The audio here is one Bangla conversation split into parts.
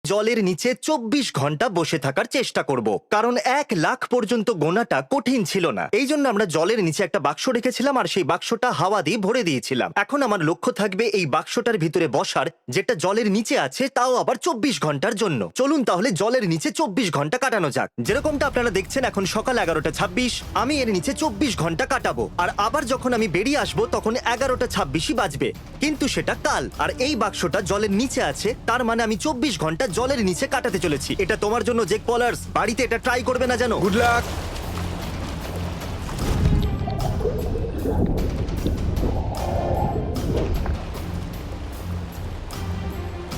জলের নিচে 24 ঘন্টা বসে থাকার চেষ্টা করব, কারণ 1 লাখ পর্যন্ত গোনাটা কঠিন ছিল না। এই জন্য আমরা জলের নিচে একটা বাক্স রেখেছিলাম আর সেই বাক্সটা হাওয়া দিয়ে ভরে দিয়েছিলাম। এখন আমার লক্ষ্য থাকবে এই বাক্সটার ভিতরে বসার, যেটা জলের নিচে আছে, তাও আবার 24 ঘন্টার জন্য। চলুন তাহলে জলের নিচে 24 ঘন্টা কাটানো যাক। যেরকমটা আপনারা দেখছেন এখন সকাল 11:26, আমি এর নিচে 24 ঘন্টা কাটাবো। আর আবার যখন আমি বেরিয়ে আসবো তখন 11:26 বাজবে, কিন্তু সেটা কাল। আর এই বাক্সটা জলের নিচে আছে, তার মানে আমি 24 ঘন্টা জলের নিচে কাটাতে চলেছি। এটা তোমার জন্য, জেক পলার্স। বাড়িতে এটা ট্রাই করবে না জানো। Good luck.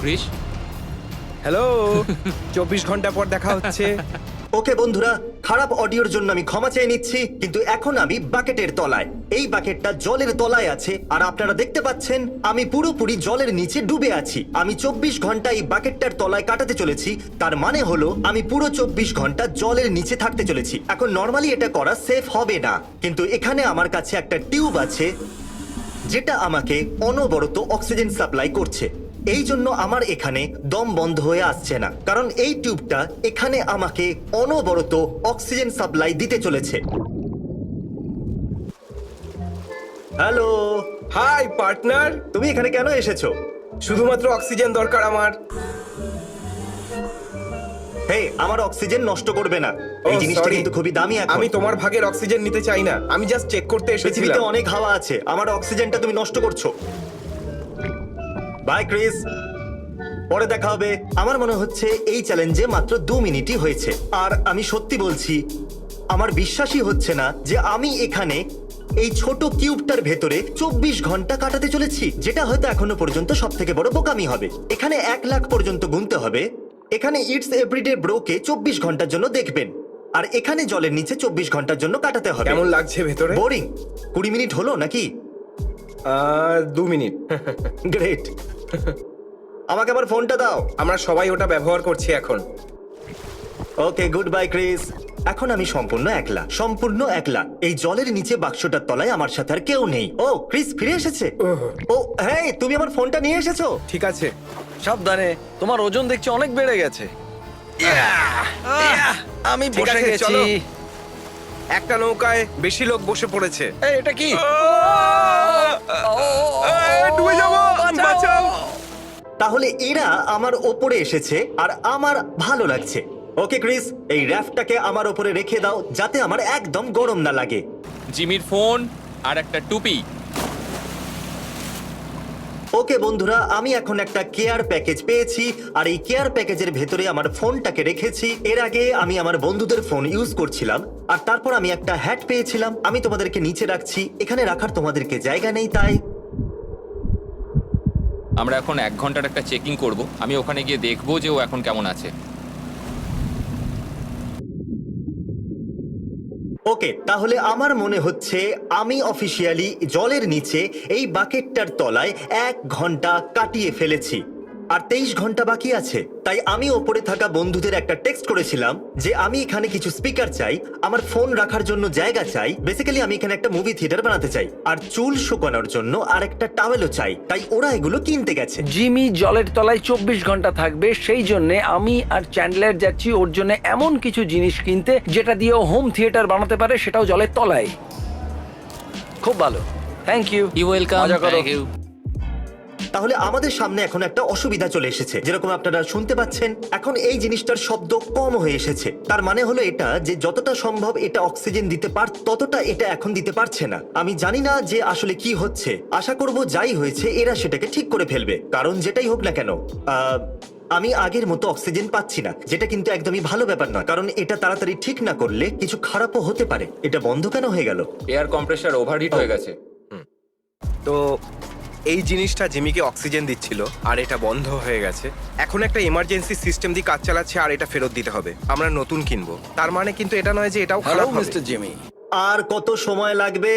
Chris, hello. 24 ঘন্টা পর দেখা হচ্ছে। ওকে বন্ধুরা, খারাপ অডিওর জন্য আমি ক্ষমা চেয়ে নিচ্ছি, কিন্তু এখন আমি বাকেটের তলায়। এই বাকেটটা জলের তলায় আছে আর আপনারা দেখতে পাচ্ছেন আমি পুরোপুরি জলের নিচে ডুবে আছি। আমি 24 ঘন্টা এই বাকেটটার তলায় কাটাতে চলেছি, তার মানে হলো আমি পুরো 24 ঘন্টা জলের নিচে থাকতে চলেছি। এখন নর্মালি এটা করা সেফ হবে না, কিন্তু এখানে আমার কাছে একটা টিউব আছে যেটা আমাকে অনবরত অক্সিজেন সাপ্লাই করছে। এই জন্য আমার এখানে দম বন্ধ হয়ে আসছে না, কারণ এই টিউবটা এখানে আমাকে অনবরত অক্সিজেন সাপ্লাই দিতে চলেছে। Hello, hi partner. তুমি এখানে কেন এসেছো? শুধুমাত্র অক্সিজেন দরকার আমার। হে, আমার অক্সিজেন নষ্ট করবে না। এই Oh, জিনিসটা sorry. কিন্তু খুবই দামি। এখন আমি তোমার ভাগের অক্সিজেন নিতে চাই না, আমি জাস্ট চেক করতে পৃথিবীতে এসেছিলাম। অনেক হাওয়া আছে, আমার অক্সিজেনটা তুমি নষ্ট করছো। বাই ক্রিস, পরে দেখা হবে। আমার মনে হচ্ছে এই চ্যালেঞ্জে মাত্র 2 মিনিটই হয়েছে, আর আমি সত্যি বলছি আমার বিশ্বাসই হচ্ছে না যে আমি এখানে এই ছোট কিউবটার ভেতরে 24 ঘন্টা কাটাতে চলেছি, যেটা হয়তো এখনো পর্যন্ত সব থেকে বড় বোকামি হবে। এখানে 1 লাখ পর্যন্ত গুনতে হবে। এখানে ইটস এভরিডে ব্রোকে 24 ঘন্টার জন্য দেখবেন, আর এখানে জলের নিচে 24 ঘন্টার জন্য কাটাতে হবে। কেমন লাগছে ভেতরে? বোরিং। 20 মিনিট হলো নাকি? 2 মিনিট। গ্রেট। আমাকে আবার ফোনটা দাও। আমরা সবাই ওটা ব্যবহার করছি এখন। ওকে, গুড বাই ক্রিস। এখন আমি সম্পূর্ণ একলা, সম্পূর্ণ একলা। এই জলের নিচে বাক্সটার তলায় আমার সাথে আর কেউ নেই। ও, ক্রিস ফিরে এসেছে। ও হ্যাঁ, তুমি আমার ফোনটা নিয়ে এসেছো। ঠিক আছে। সাবধানে, তোমার ওজন দেখছি অনেক বেড়ে গেছে। আমি ঠিক বসে আছে, গেছি। চলো। একটা নৌকায় বেশি লোক বসে পড়েছে। এই, এটা কি? ডুবে যাবো, বাঁচাও। তাহলে এরা আমার ওপরে এসেছে আর আমার ভালো লাগছে। ওকে ক্রিস, এই র্যাফটাকে আমার ওপরে রেখে দাও যাতে আমার একদম গরম না লাগে। জিমির ফোন আর একটা টুপি। ওকে বন্ধুরা, আমি এখন একটা কেয়ার প্যাকেজ পেয়েছি আর এই কেয়ার প্যাকেজের ভেতরে আমার ফোনটাকে রেখেছি। এর আগে আমি আমার বন্ধুদের ফোন ইউজ করছিলাম, আর তারপর আমি একটা হ্যাট পেয়েছিলাম। আমি তোমাদেরকে নিচে রাখছি, এখানে রাখার তোমাদেরকে জায়গা নেই, তাই আমরা এখন 1 ঘন্টার একটা চেকিং করব। আমি ওখানে গিয়ে দেখবো যে ও এখন কেমন আছে। ওকে, তাহলে আমার মনে হচ্ছে আমি অফিসিয়ালি জলের নিচে এই বাকেটটার তলায় 1 ঘন্টা কাটিয়ে ফেলেছি, আর 23 ঘন্টা বাকি আছে। তাই আমি ওপরে থাকা বন্ধুদের একটা টেক্সট করেছিলাম যে আমি এখানে কিছু স্পিকার চাই, আমার ফোন রাখার জন্য জায়গা চাই, বেসিক্যালি আমি এখানে একটা মুভি থিয়েটার বানাতে চাই, আর চুল শুকানোর জন্য আর একটা টাওয়েলও চাই। তাই ওরা এগুলো কিনতে গেছে। জিমি জলের তলায় 24 ঘন্টা থাকবে, সেই জন্য আমি আর চ্যান্ডলার যাচ্ছি ওর জন্য এমন কিছু জিনিস কিনতে যেটা দিয়ে ও হোম থিয়েটার বানাতে পারে, সেটাও জলের তলায়। খুব ভালো, থ্যাংক ইউ। You welcome. মজা করো। তাহলে আমাদের সামনে এখন একটা অসুবিধা চলে এসেছে। যেরকম আপনারা শুনতে পাচ্ছেন, এখন এই জিনিসটার শব্দ কম হয়ে এসেছে। তার মানে হলো এটা যে যতটা সম্ভব এটা অক্সিজেন দিতে ততটা এটা এখন দিতে পারছে না। আমি জানি না যে আসলে কি হচ্ছে। আশা করব যাই হয়েছে এরা সেটাকে ঠিক করে ফেলবে, কারণ যেটাই হোক না কেন আমি আগের মতো অক্সিজেন পাচ্ছি না, যেটা কিন্তু একদমই ভালো ব্যাপার নয়, কারণ এটা তাড়াতাড়ি ঠিক না করলে কিছু খারাপও হতে পারে। এটা বন্ধ কেন হয়ে গেল? এয়ার কম্প্রেসার ওভারহিট হয়ে গেছে। তো এই জিনিসটা জিমিকে অক্সিজেন দিচ্ছিল আর এটা বন্ধ হয়ে গেছে। এখন একটা ইমার্জেন্সি সিস্টেম দিয়ে কাজ চালাচ্ছে আর এটা ফেরত দিতে হবে। আমরা নতুন কিনবো, তার মানে কিন্তু এটা নয় যে এটাও হ্যালো খারাপ হবে। মিস্টার জিমি, আর কত সময় লাগবে?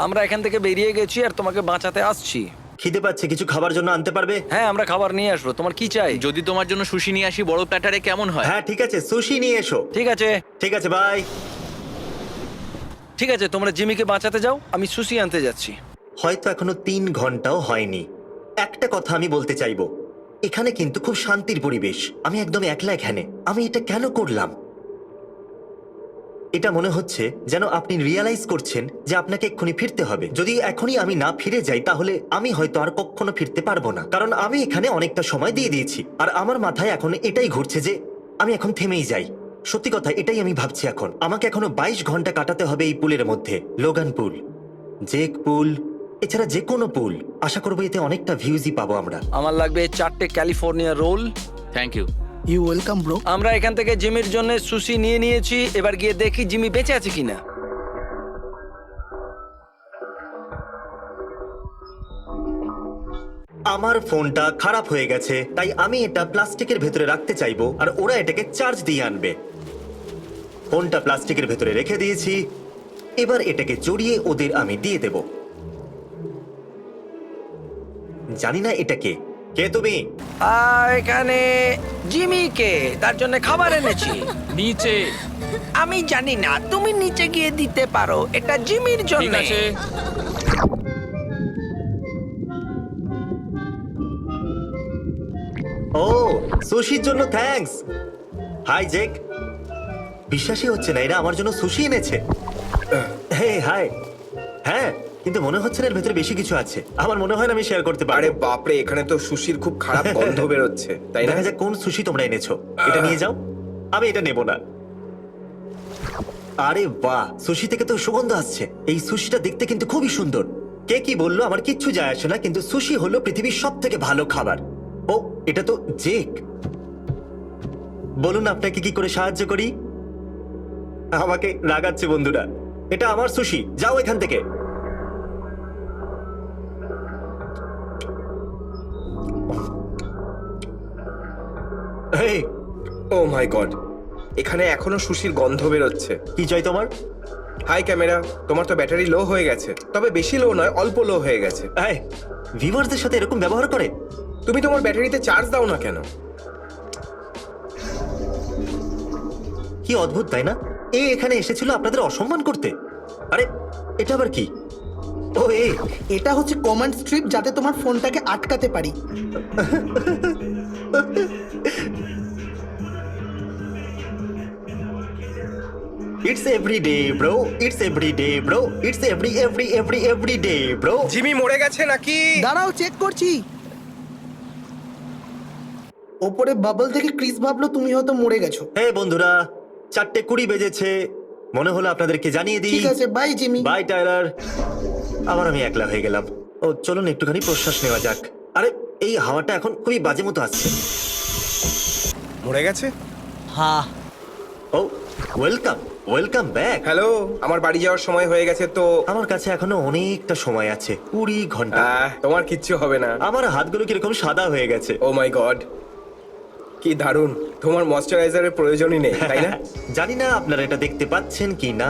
আমরা এখান থেকে বেরিয়ে গেছি আর তোমাকে বাঁচাতে আসছি। খিদে পাচ্ছে, কিছু খাবার জন্য আনতে পারবে? হ্যাঁ, আমরা খাবার নিয়ে আসবো। তোমার কি চাই? যদি তোমার জন্য সুশি নিয়ে আসি বড় প্ল্যাটারে কেমন হয়? হ্যাঁ ঠিক আছে, সুশি নিয়ে এসো। ঠিক আছে, ঠিক আছে, বাই। ঠিক আছে, তোমরা জিমিকে বাঁচাতে যাও, আমি সুশি আনতে যাচ্ছি। হয়তো এখনো 3 ঘন্টাও হয়নি। একটা কথা আমি বলতে চাইবো, এখানে কিন্তু খুব শান্তির পরিবেশ। আমি একদম একলা এখানে। আমি এটা কেন করলাম? এটা মনে হচ্ছে যেন আপনি রিয়ালাইজ করছেন যে আপনাকে এক্ষুনি ফিরতে হবে। যদি এখনই আমি না ফিরে যাই তাহলে আমি হয়তো আর কখনো ফিরতে পারবো না, কারণ আমি এখানে অনেকটা সময় দিয়ে দিয়েছি। আর আমার মাথায় এখন এটাই ঘুরছে যে আমি এখন থেমেই যাই। সত্যি কথা এটাই আমি ভাবছি এখন। আমাকে এখনো 22 ঘন্টা কাটাতে হবে এই পুলের মধ্যে। লোগান পুল, জেক পুল, এছাড়া যে কোনো পুল। আশা করবো এতে অনেকটা ভিউজই পাবো আমরা। আমার লাগবে 4টে California roll. Thank you. You welcome bro. আমরা এখান থেকে জিমির জন্য সুশি নিয়ে নিয়েছি। এবার গিয়ে দেখি জিমি বেঁচে আছে কিনা। আমার ফোনটা খারাপ হয়ে গেছে, তাই আমি এটা প্লাস্টিকের ভেতরে রাখতে চাইবো, আর ওরা এটাকে চার্জ দিয়ে আনবে। ফোনটা প্লাস্টিকের ভেতরে রেখে দিয়েছি। এবার এটাকে জড়িয়ে ওদের আমি দিয়ে দেব। জানি না এটা কে। কে তুমি? এখানে জিমিকে তার জন্য খাবার এনেছি। নিচে। আমি জানি না, তুমি নিচে গিয়ে দিতে পারো। এটা জিমির ঠিক জন্য। আছে। ও, সুশির জন্য থ্যাঙ্কস। হাই জেক। বিশ্বাসই হচ্ছে না এরা আমার জন্য সুশি এনেছে। হে হাই। হ্যাঁ, কিন্তু মনে হচ্ছে না এর ভেতরে বেশি কিছু আছে। আমার মনে হয় না আমি শেয়ার করতে আরে পারবো। বাপরে, এখানে তো সুশির খুব খারাপ গন্ধ বেরোচ্ছে, তাই না? দেখা যাক কোন সুশি তোমরা এনেছো। এটা নিয়ে যাও। আমি এটা নেব না। আরে বাহ, সুশি থেকে তো সুগন্ধ আসছে। এই সুশিটা দেখতে কিন্তু খুবই সুন্দর। কে কি বললো আমার কিচ্ছু যায় আসে না, কিন্তু সুশি হলো পৃথিবীর সব থেকে ভালো খাবার। ও, এটা তো জেক। বলুন আপনাকে কি করে সাহায্য করি? আমাকে রাগাচ্ছে বন্ধুরা। এটা আমার সুশি, যাও এখান থেকে। এই, ও মাই গড, এখানে এখনো সুশির গন্ধ বেরোচ্ছে। কি চাই তোমার? হাই ক্যামেরা, তোমার তো ব্যাটারি লো হয়ে গেছে। তবে বেশি লো নয়, অল্প লো হয়ে গেছে। এই, ভিউয়ারদের সাথে এরকম ব্যবহার করে? তুমি তোমার ব্যাটারিতে চার্জ দাও না কেন? কি অদ্ভুত, তাই না? এখানে এসেছিল আপনাদের অসম্মান করতে। আরে, এটা আবার কি? ও, এটা হচ্ছে কমান্ড স্ট্রিপ, যাতে তোমার ফোনটাকে আটকাতে পারি। It's every day bro, it's every day bro, it's every day bro. Jimmy মরে গেছে নাকি? দাঁড়াও, চেক করছি। ওপরে বাবল থেকে ক্রিস ভাবলো তুমি হয়তো মরে গেছো। হে বন্ধুরা, 4:20 বেজেছে। মনে হলো আপনাদেরকে জানিয়ে দিই। ঠিক আছে, বাই জিমি। By Tyler. আবার আমি একলা হয়ে গেলাম। ও, চলুন একটুখানি প্রশ্বাস নেওয়া যাক। আরে, এই হাওয়াটা এখন খুবই বাজে মতো আসছে। মরে গেছে? ও, ওয়েলকাম, ওয়েলকাম ব্যাক। হ্যালো, আমার বাড়ি যাওয়ার সময় হয়ে গেছে তো। আমার কাছে এখনো অনেকটা সময় আছে, 20 ঘন্টা। তোমার কিচ্ছু হবে না। আমার হাতগুলো কিরকম সাদা হয়ে গেছে। ও মাই গড, কি দারুণ। তোমার ময়শ্চারাইজারের প্রয়োজনই নেই, তাই না? জানি না আপনারা এটা দেখতে পাচ্ছেন কি না।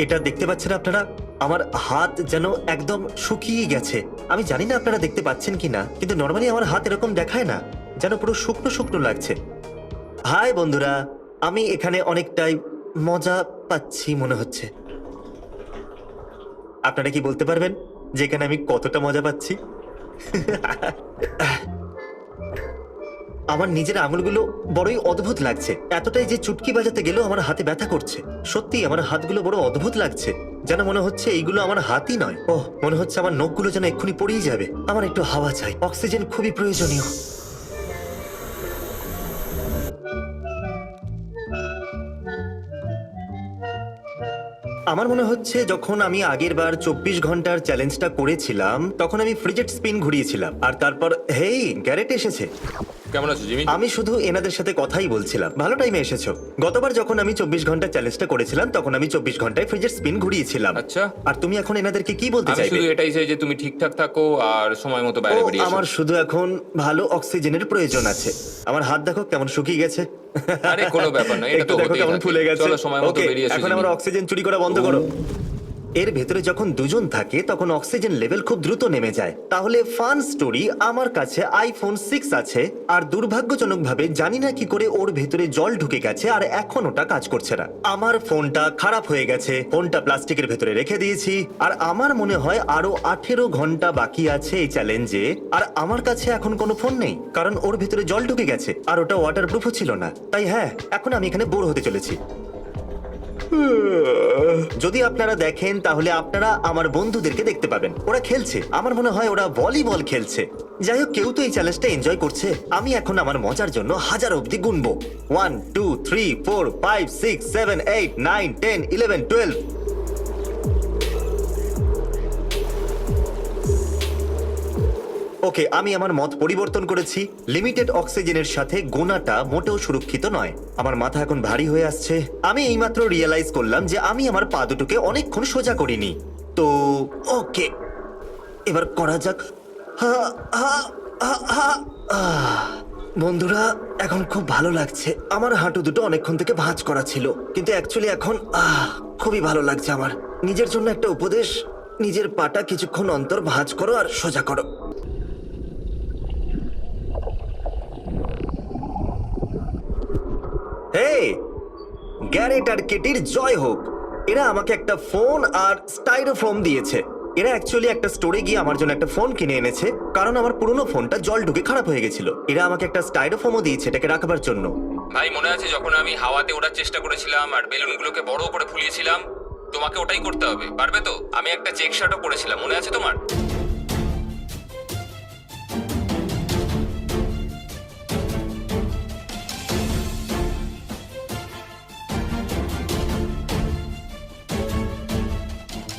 এটা দেখতে পাচ্ছেন আপনারা? আমার হাত যেন একদম শুকিয়ে গেছে। আমি জানি না আপনারা দেখতে পাচ্ছেন কি না, কিন্তু নর্মালি আমার হাত এরকম দেখায় না, যেন পুরো শুকনো শুকনো লাগছে। হাই বন্ধুরা, আমি এখানে অনেকটাই মজা পাচ্ছি মনে হচ্ছে। আপনারা কি বলতে পারবেন যে এখানে আমি কতটা মজা পাচ্ছি? আমার নিজের আঙুলগুলো বড়ই অদ্ভুত লাগছে, এতটাই যে চুটকি বাজাতে গেলেও আমার হাতে ব্যথা করছে। সত্যি আমার হাতগুলো বড় অদ্ভুত লাগছে, যেন মনে হচ্ছে এইগুলো আমার হাতই নয়। ওহ, মনে হচ্ছে আমার নখগুলো যেন এক্ষুনি পড়েই যাবে। আমার একটু হাওয়া চাই, অক্সিজেন খুবই প্রয়োজনীয়। আমার মনে হচ্ছে যখন আমি আগের বার 24 ঘন্টার চ্যালেঞ্জটা করেছিলাম তখন আমি ফ্রিজেট স্পিন ঘুরিয়েছিলাম, আর তারপর হেই গ্যারেট এসেছে। কেমন আছো জিমি? আমি শুধু এনাদের সাথে কথাই বলছিলাম। ভালো টাইমে এসেছো। গতবার যখন আমি 24 ঘন্টা চ্যালেঞ্জটা করেছিলাম তখন আমি 24 ঘন্টায় ফ্রিজের স্পিন ঘুরিয়েছিলাম। আচ্ছা। আর তুমি এখন এনাদেরকে কি বলতে আমি চাইবে? শুধু এটাই চাই যে তুমি ঠিকঠাক থাকো আর সময় মতো বাইরে ও, বেরিয়ে এসো। আমার শুধু এখন ভালো অক্সিজেনের প্রয়োজন আছে। আমার হাত দেখো কেমন শুকিয়ে গেছে। আরে কোনো ব্যাপার না, এটা একটু তো দেখো হতেই কেমন থাকে। ফুলে গেছে। চলো সময় মতো Okay, বেরিয়ে এসো এখন জিমি। আমার অক্সিজেন চুরি করা বন্ধ করো। এর ভেতরে যখন দুজন থাকে তখন অক্সিজেন লেভেল খুব দ্রুত নেমে যায়। তাহলে ফান স্টোরি, আমার কাছে আইফোন 6 আছে, আর দুর্ভাগ্যজনকভাবে জানি না কি করে ওর ভেতরে জল ঢুকে গেছে আর এখন ওটা কাজ করছে না। আমার ফোনটা খারাপ হয়ে গেছে, ফোনটা প্লাস্টিকের ভেতরে রেখে দিয়েছি, আর আমার মনে হয় আরো 18 ঘন্টা বাকি আছে এই চ্যালেঞ্জে। আর আমার কাছে এখন কোনো ফোন নেই, কারণ ওর ভেতরে জল ঢুকে গেছে আর ওটা ওয়াটারপ্রুফও ছিল না। তাই হ্যাঁ, এখন আমি এখানে বোর হতে চলেছি। যদি আপনারা দেখেন তাহলে আপনারা আমার বন্ধুদেরকে দেখতে পাবেন, ওরা খেলছে। আমার মনে হয় ওরা ভলিবল খেলছে। যাই হোক, কেউ তো এই চ্যালেঞ্জটা এনজয় করছে। আমি এখন আমার মজার জন্য 1000 অব্দি গুনবো। 1 2 3 4 5 6 7 8 9 10 11 12। ওকে, আমি আমার মত পরিবর্তন করেছি। লিমিটেড অক্সিজেনের সাথে গোনাটা মোটেও সুরক্ষিত নয়। আমার মাথা এখন ভারী হয়ে আসছে। আমি এইমাত্র রিয়েলাইজ করলাম যে আমি আমার পা দুটোকে অনেকক্ষণ সোজা করিনি। তো ওকে, এবার করা যাক। হা, হা, হা, হা, আহ। বন্ধুরা, এখন খুব ভালো লাগছে। আমার হাঁটু দুটো অনেকক্ষণ থেকে ভাঁজ করা ছিল, কিন্তু অ্যাকচুয়ালি এখন খুবই ভালো লাগছে আমার। নিজের জন্য একটা উপদেশ, নিজের পাটা কিছুক্ষণ অন্তর ভাঁজ করো আর সোজা করো। হেই, গ্যারেট আর কেটির জয় হোক। এরা আমাকে একটা ফোন আর স্টাইরোফোম দিয়েছে। এরা অ্যাকচুয়ালি একটা স্টোরে গিয়ে আমার জন্য একটা ফোন কিনে এনেছে, কারণ আমার পুরনো ফোনটা জল ঢুকে খারাপ হয়ে গেছিল। এরা আমাকে একটা স্টাইরোফোমও দিয়েছে এটাকে রাখবার জন্য। ভাই, মনে আছে যখন আমি হাওয়াতে ওড়ার চেষ্টা করেছিলাম আর বেলুনগুলোকে বড় করে ফুলিয়েছিলাম? তোমাকে ওটাই করতে হবে, পারবে তো? আমি একটা চেক শার্টও পরেছিলাম, মনে আছে তোমার?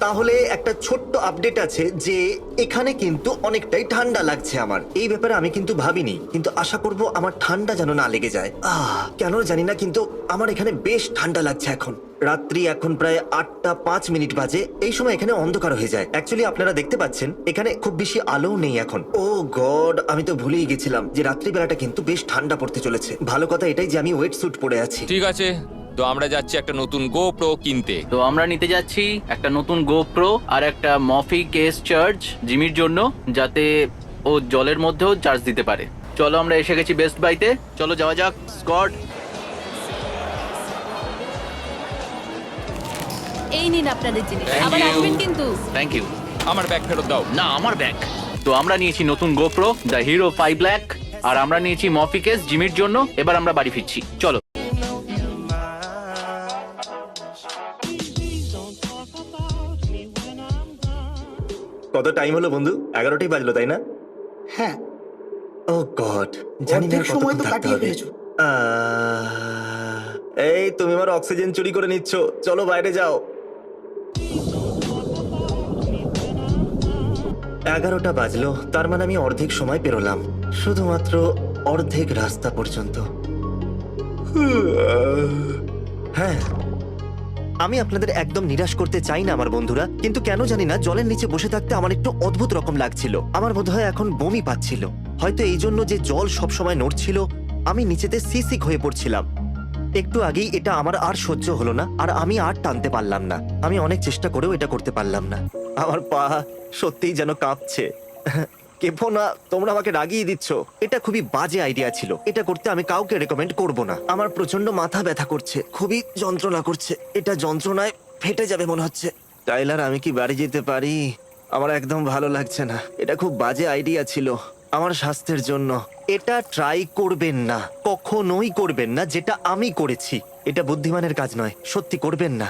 তাহলে একটা ছোট্ট আপডেট আছে যে এখানে কিন্তু অনেকটাই ঠান্ডা লাগছে আমার। এই ব্যাপারে আমি কিন্তু ভাবিনি, কিন্তু আশা করব আমার ঠান্ডা যেন না লেগে যায়। কেন জানি না, কিন্তু আমার এখানে বেশ ঠান্ডা লাগছে এখন। রাত্রি এখন প্রায় 8টা 5 মিনিট বাজে। এই সময় এখানে অন্ধকার হয়ে যায়। অ্যাকচুয়ালি আপনারা দেখতে পাচ্ছেন এখানে খুব বেশি আলো নেই এখন। ও গড, আমি তো ভুলেই গেছিলাম যে রাত্রিবেলাটা কিন্তু বেশ ঠান্ডা পড়তে চলেছে। ভালো কথা এটাই যে আমি ওয়েট স্যুট পরে আছি। ঠিক আছে, তো আমরা যাচ্ছি একটা নতুন গোপ্রো কিনতে। তো আমরা নিতে যাচ্ছি একটা নতুন গোপ্রো আর একটা মফি কেস চার্জ জিমির জন্য, যাতে ও জলের মধ্যেও চার্জ দিতে পারে। চলো, আমরা এসে গেছি বেস্ট বাইতে। চলো যাওয়া যাক। স্কট, এই নিন আপনাদের জিনিস, Thank আবার you. আসবেন কিন্তু। Thank you. আমার ব্যাগ ফেরত দাও। না, আমার ব্যাগ। তো আমরা নিয়েছি নতুন গোপ্রো দ্য হিরো 5 ব্ল্যাক, আর আমরা নিয়েছি মফি কেস জিমির জন্য। এবার আমরা বাড়ি ফিরছি, চলো। কত টাইম হলো বন্ধু? 11টাই বাজলো, তাই না? হ্যাঁ, ও গড, জানি না অর্ধেক সময় কতক্ষণ তো থাকতে কাটিয়ে হবে। ফেলেছো। এই, তুমি আমার অক্সিজেন চুরি করে নিচ্ছ। চলো বাইরে যাও। 11টা বাজলো, তার মানে আমি অর্ধেক সময় পেরোলাম, শুধুমাত্র অর্ধেক রাস্তা পর্যন্ত। হ্যাঁ, আমি আপনাদের একদম নিরাশ করতে চাই না আমার বন্ধুরা, কিন্তু কেন জানি না জলের নিচে বসে থাকতে আমার একটু অদ্ভুত রকম লাগছিল। আমার বোধহয় এখন বমি পাচ্ছিল, হয়তো এই জন্য যে জল সব সময় নড়ছিল। আমি নিচেতে সিসিক হয়ে পড়ছিলাম। একটু আগেই এটা আমার আর সহ্য হলো না, আর আমি আর টানতে পারলাম না। আমি অনেক চেষ্টা করেও এটা করতে পারলাম না। আমার পা সত্যিই যেন কাঁপছে। কেঁপো না, তোমরা আমাকে রাগিয়ে দিচ্ছ। এটা খুবই বাজে আইডিয়া ছিল। এটা করতে আমি কাউকে রেকমেন্ড করব না। আমার প্রচন্ড মাথা ব্যথা করছে, খুবই যন্ত্রণা করছে। এটা যন্ত্রণায় ফেটে যাবে মনে হচ্ছে। টাইলার, আমি কি বাড়ি যেতে পারি? আমার একদম ভালো লাগছে না। এটা খুব বাজে আইডিয়া ছিল আমার স্বাস্থ্যের জন্য। এটা ট্রাই করবেন না, কখনোই করবেন না যেটা আমি করেছি। এটা বুদ্ধিমানের কাজ নয়, সত্যি করবেন না।